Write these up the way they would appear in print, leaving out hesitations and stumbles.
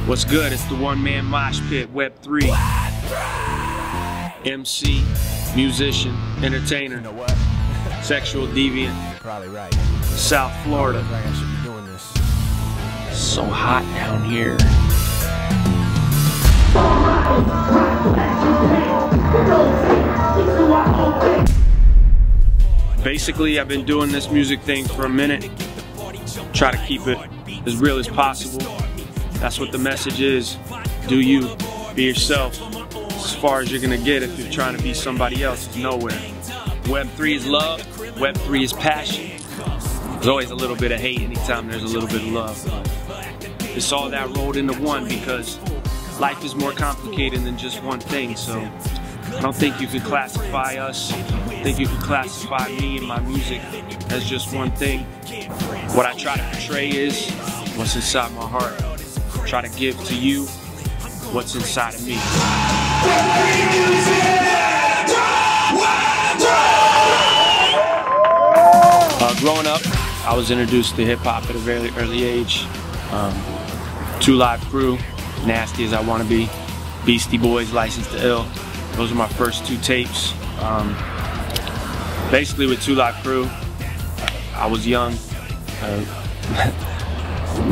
What's good? It's the one-man mosh pit, Web3. MC, musician, entertainer. You know what? Sexual deviant. You're probably right. South Florida. I should be doing this. So hot down here. Basically, I've been doing this music thing for a minute. Try to keep it as real as possible. That's what the message is. Do you. Be yourself. As far as you're gonna get if you're trying to be somebody else, it's nowhere. Web3 is love. Web3 is passion. There's always a little bit of hate anytime there's a little bit of love. It's all that rolled into one because life is more complicated than just one thing. So I don't think you could classify us, I think you could classify me and my music as just one thing. What I try to portray is what's inside my heart. Try to give to you what's inside of me. Growing up, I was introduced to hip hop at a very early age. 2 Live Crew, Nasty as I Want to Be, Beastie Boys, License to Ill. Those are my first 2 tapes. Basically with 2 Live Crew, I was young.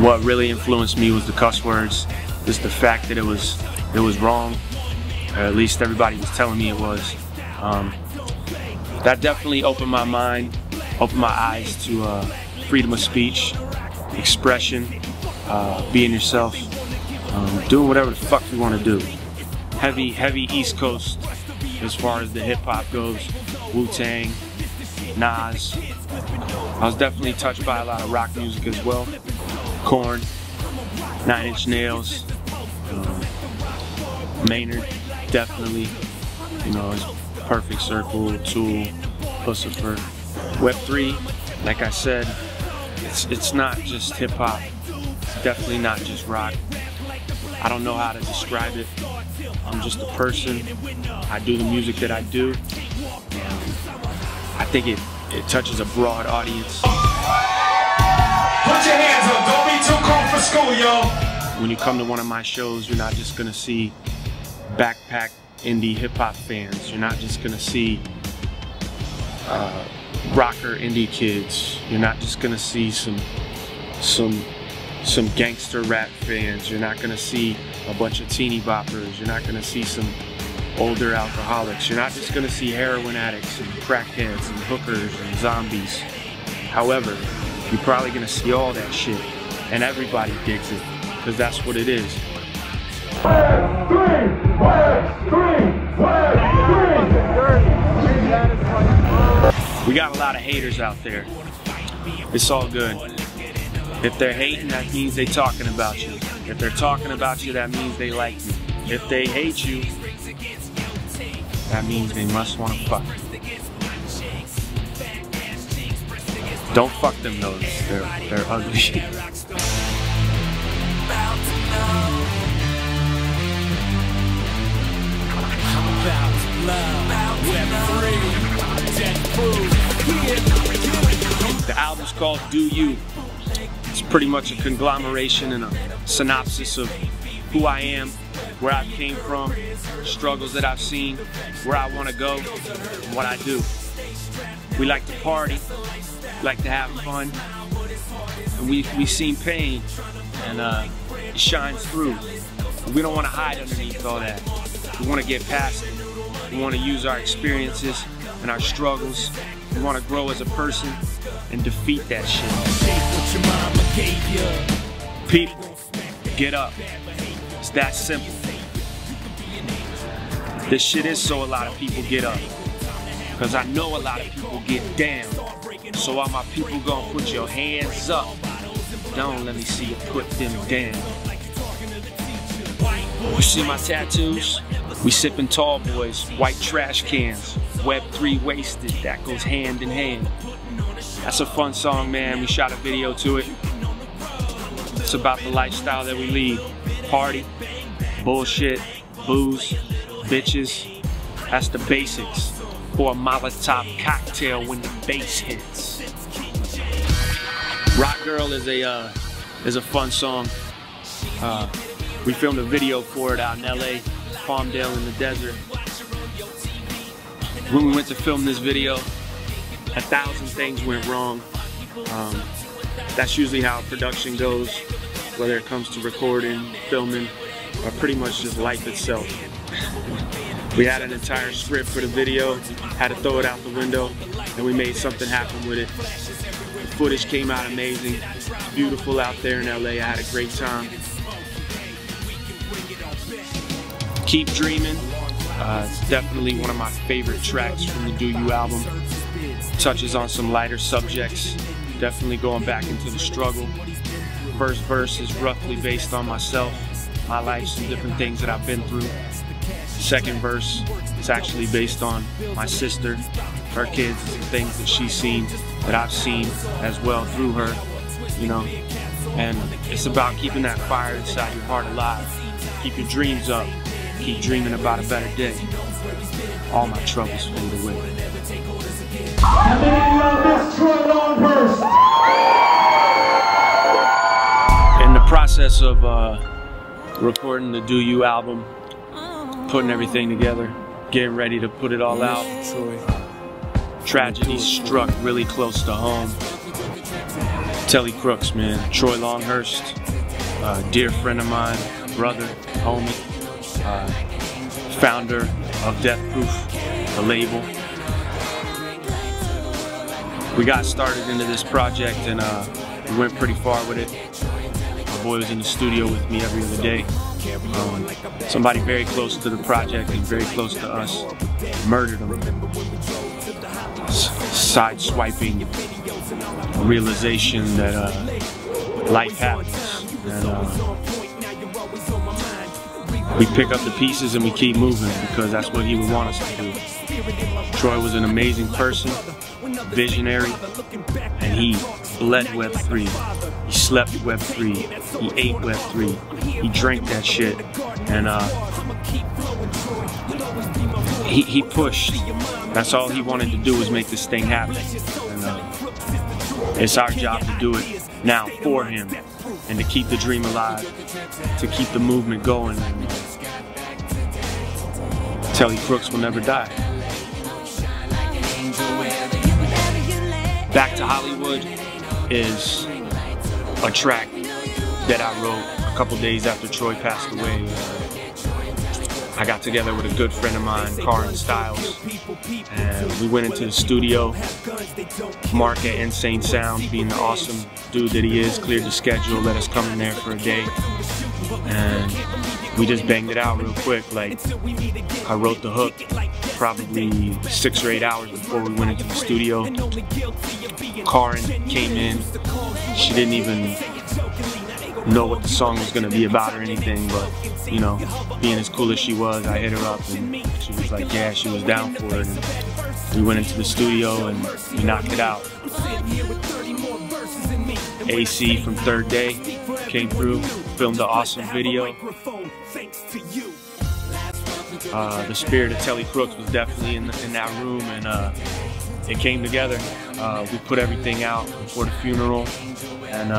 What really influenced me was the cuss words, just the fact that it was wrong, or at least everybody was telling me it was. That definitely opened my mind, opened my eyes to freedom of speech, expression, being yourself, doing whatever the fuck you want to do. Heavy East Coast as far as the hip hop goes. Wu-Tang, Nas. I was definitely touched by a lot of rock music as well. Korn, 9 Inch Nails, Maynard, definitely. You know, it's Perfect Circle, Tool, Lucifer. Web3, like I said, it's not just hip hop. It's definitely not just rock. I don't know how to describe it. I'm just a person. I do the music that I do. I think it touches a broad audience. Put your hands up, don't be too cool for school, yo. When you come to one of my shows, you're not just gonna see backpack indie hip hop fans. You're not just gonna see rocker indie kids. You're not just gonna see some gangster rap fans. You're not gonna see a bunch of teeny boppers. You're not gonna see some older alcoholics. You're not just gonna see heroin addicts and crackheads and hookers and zombies. However, you're probably gonna see all that shit, and everybody digs it, because that's what it is. We got a lot of haters out there. It's all good. If they're hating, that means they're talking about you. If they're talking about you, that means they like you. If they hate you, that means they must want to fuck you. Don't fuck them though, they're ugly. The album's called Do You. It's pretty much a conglomeration and a synopsis of who I am, where I came from, struggles that I've seen, where I want to go, and what I do. We like to party, we like to have fun, and we've seen pain, and it shines through. We don't want to hide underneath all that. We want to get past it. We want to use our experiences and our struggles. We want to grow as a person and defeat that shit. People, get up. It's that simple. This shit is so a lot of people get up. Because I know a lot of people get down. So all my people gonna put your hands up. Don't let me see you put them down. You see my tattoos? We sipping tall boys, white trash cans, Web3 wasted, that goes hand in hand. That's a fun song, man. We shot a video to it. It's about the lifestyle that we lead. Party, bullshit, booze, bitches. That's the basics. Pour a Molotov cocktail when the bass hits. Rock Girl is a fun song. We filmed a video for it out in LA, Palmdale in the desert. When we went to film this video, 1,000 things went wrong. That's usually how production goes, whether it comes to recording, filming, or pretty much just life itself. We had an entire script for the video, had to throw it out the window, and we made something happen with it. The footage came out amazing. It's beautiful out there in LA. I had a great time. Keep Dreaming. It's definitely one of my favorite tracks from the Do You album. Touches on some lighter subjects. Definitely going back into the struggle. First verse is roughly based on myself, my life, some different things that I've been through. Second verse is actually based on my sister, her kids, and things that she's seen, that I've seen as well through her, you know. And it's about keeping that fire inside your heart alive. Keep your dreams up. Keep dreaming about a better day. All my troubles fade away. How many love this Troy Longhurst? In the process of recording the Do You album, putting everything together, getting ready to put it all out, tragedy struck really close to home. Telly Crooks, man. Troy Longhurst, dear friend of mine, brother, homie, founder of Death Proof, the label. We got started into this project and we went pretty far with it. My boy was in the studio with me every other day. Somebody very close to the project and very close to us murdered him. Sideswiping realization that life happens. And we pick up the pieces and we keep moving because that's what he would want us to do. Troy was an amazing person, visionary, and he bled Web3. He slept Web3. He ate Web3. He drank that shit. And he pushed. That's all he wanted to do was make this thing happen. And it's our job to do it now for him and to keep the dream alive, to keep the movement going. And Telly Crooks will never die. Back to Hollywood is a track that I wrote a couple days after Troy passed away. I got together with a good friend of mine, Colton Styles, and we went into the studio. Mark at Insane Sound, being the awesome dude that he is, cleared the schedule, let us come in there for a day, and we just banged it out real quick. Like, I wrote the hook probably 6 or 8 hours before we went into the studio. Karen came in. She didn't even know what the song was gonna be about or anything, but you know, being as cool as she was, I hit her up and she was like, yeah, she was down for it. And we went into the studio and we knocked it out. AC from Third Day came through, filmed an awesome video. The spirit of Telly Crooks was definitely in that room, and it came together. We put everything out before the funeral, and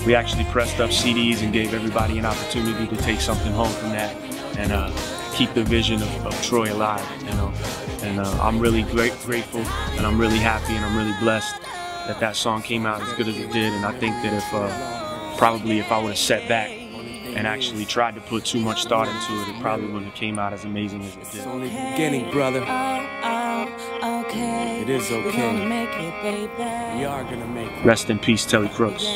we actually pressed up CDs and gave everybody an opportunity to take something home from that and keep the vision of Troy alive, you know. And I'm really grateful, and I'm really happy, and I'm really blessed that that song came out as good as it did. And I think that if probably if I would have sat back and actually tried to put too much thought into it, it probably wouldn't have came out as amazing as it did. It's only the beginning, brother. It is okay. We are gonna make it. Rest in peace, Telly Crooks.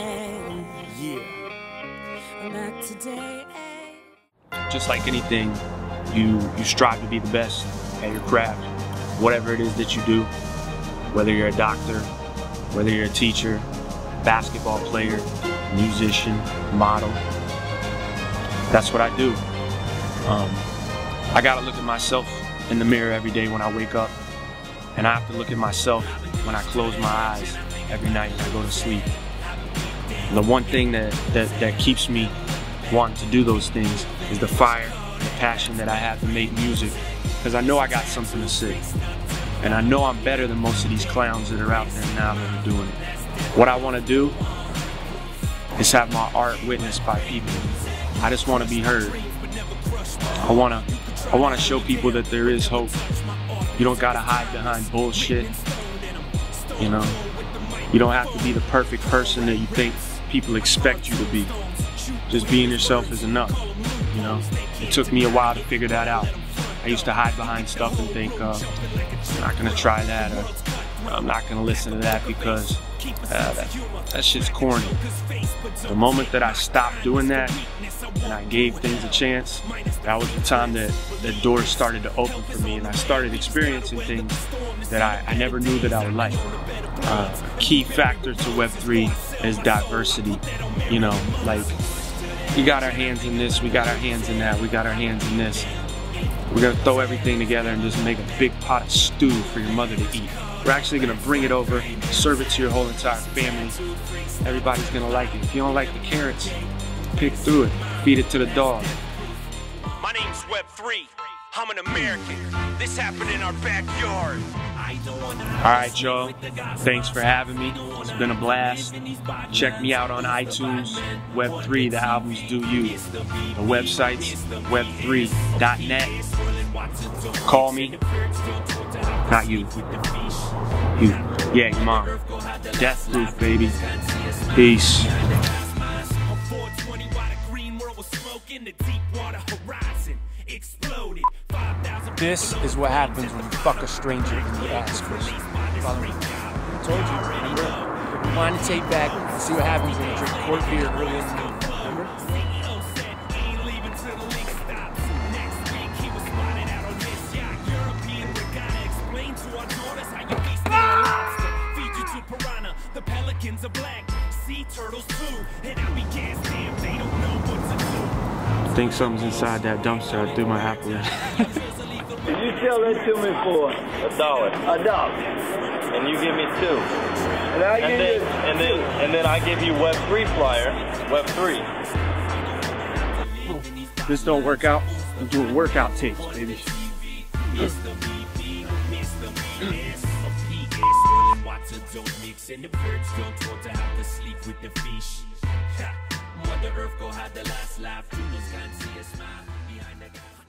Just like anything, you strive to be the best at your craft, whatever it is that you do, whether you're a doctor, whether you're a teacher, basketball player, musician, model. That's what I do. I gotta look at myself in the mirror every day when I wake up, and I have to look at myself when I close my eyes every night when I go to sleep. And the one thing that keeps me wanting to do those things is the fire, the passion that I have to make music, because I know I got something to say. And I know I'm better than most of these clowns that are out there now that are doing it. What I want to do is have my art witnessed by people. I just want to be heard. I want to show people that there is hope. You don't gotta hide behind bullshit. You know, you don't have to be the perfect person that you think people expect you to be. Just being yourself is enough. You know, it took me a while to figure that out. I used to hide behind stuff and think, I'm not gonna try that, or I'm not gonna listen to that because that shit's corny. The moment that I stopped doing that and I gave things a chance, that was the time that the doors started to open for me, and I started experiencing things that I never knew that I would like. A key factor to Web3 is diversity. You know, like, we got our hands in this, we got our hands in that, we got our hands in this. We're gonna throw everything together and just make a big pot of stew for your mother to eat. We're actually gonna bring it over, serve it to your whole entire family. Everybody's gonna like it. If you don't like the carrots, pick through it, feed it to the dog. My name's Web3. I'm an American. This happened in our backyard. Alright, y'all. Thanks for having me. It's been a blast. Check me out on iTunes. Web3, the albums do you. The website's web3.net. Call me. Not you. You. Yeah, your mom. Death proof, baby. Peace. This is what happens when you fuck a stranger in the ass, Chris. Follow me. I told you, remember? Rewind the tape back and see what happens when you drink a quart of beer early in the morning. Remember? The pelicans are black, sea turtles too, and I be gas damn, they don't know what to do. I think something's inside that dumpster. I threw my apple in. Did you sell that to me for $1. $1? And you give me 2. And I give you and then I give you Web3 flyer, Web3. This don't work out. I'm doing workout tapes, baby. And the birds don't want to have to sleep with the fish. Mother Earth go have the last laugh. Tunas can't see a smile behind the guy.